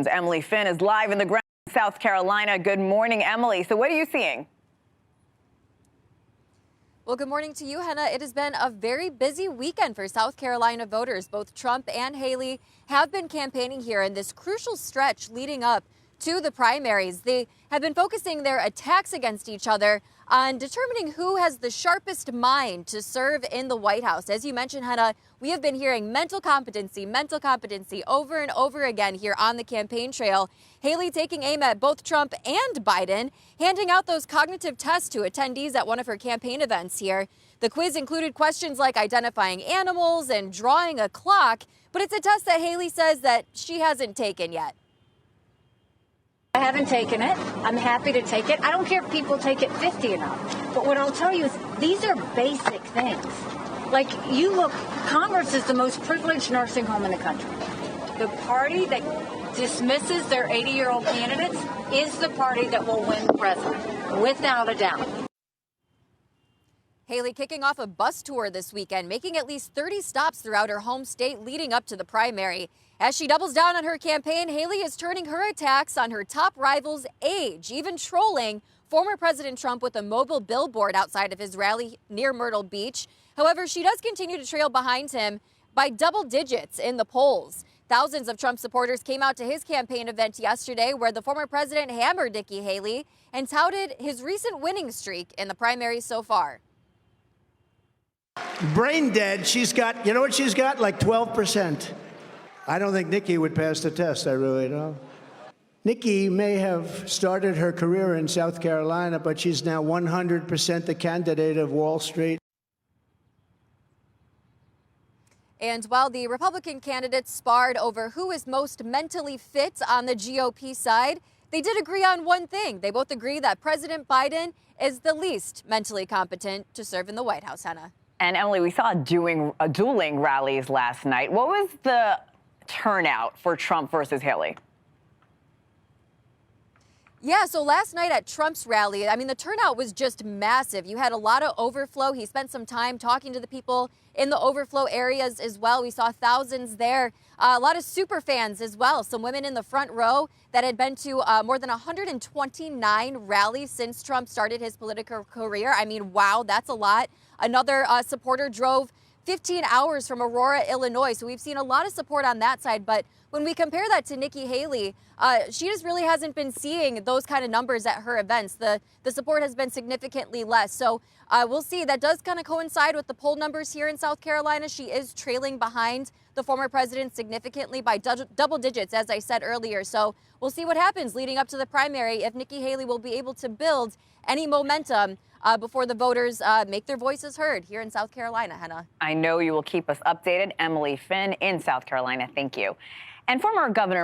NewsNation's Emily Finn is live in the ground in South Carolina. Good morning, Emily. So what are you seeing? Well, good morning to you, Henna. It has been a very busy weekend for South Carolina voters. Both Trump and Haley have been campaigning here in this crucial stretch leading up to the primaries. They have been focusing their attacks against each other on determining who has the sharpest mind to serve in the White House. As you mentioned, Henna, we have been hearing mental competency over and over again here on the campaign trail. Haley taking aim at both Trump and Biden, handing out those cognitive tests to attendees at one of her campaign events here. The quiz included questions like identifying animals and drawing a clock, but it's a test that Haley says that she hasn't taken yet. I haven't taken it. I'm happy to take it. I don't care if people take it 50 and up. But what I'll tell you is these are basic things. Like, you look, Commerce is the most privileged nursing home in the country. The party that dismisses their 80-year-old candidates is the party that will win president, without a doubt. Haley kicking off a bus tour this weekend, making at least 30 stops throughout her home state leading up to the primary. As she doubles down on her campaign, Haley is turning her attacks on her top rival's age, even trolling former President Trump with a mobile billboard outside of his rally near Myrtle Beach. However, she does continue to trail behind him by double digits in the polls. Thousands of Trump supporters came out to his campaign event yesterday where the former president hammered Nikki Haley and touted his recent winning streak in the primaries so far. Brain dead. She's got, you know what she's got? Like 12%. I don't think Nikki would pass the test. I really don't. Nikki may have started her career in South Carolina, but she's now 100% the candidate of Wall Street. And while the Republican candidates sparred over who is most mentally fit on the GOP side, they did agree on one thing. They both agree that President Biden is the least mentally competent to serve in the White House, Henna. And Emily, we saw dueling rallies last night. What was the turnout for Trump versus Haley? Yeah, so last night at Trump's rally, I mean, the turnout was just massive. You had a lot of overflow. He spent some time talking to the people in the overflow areas as well. We saw thousands there. A lot of super fans as well. Some women in the front row that had been to more than 129 rallies since Trump started his political career. I mean, wow, that's a lot. Another supporter drove 15 hours from Aurora, Illinois. So we've seen a lot of support on that side. But when we compare that to Nikki Haley, she just really hasn't been seeing those kind of numbers at her events. The support has been significantly less. So we'll see. That does kind of coincide with the poll numbers here in South Carolina. She is trailing behind the former president significantly by double digits, as I said earlier. So we'll see what happens leading up to the primary, if Nikki Haley will be able to build any momentum before the voters make their voices heard here in South Carolina, Henna. I know you will keep us updated. Emily Finn in South Carolina, thank you. And former Governor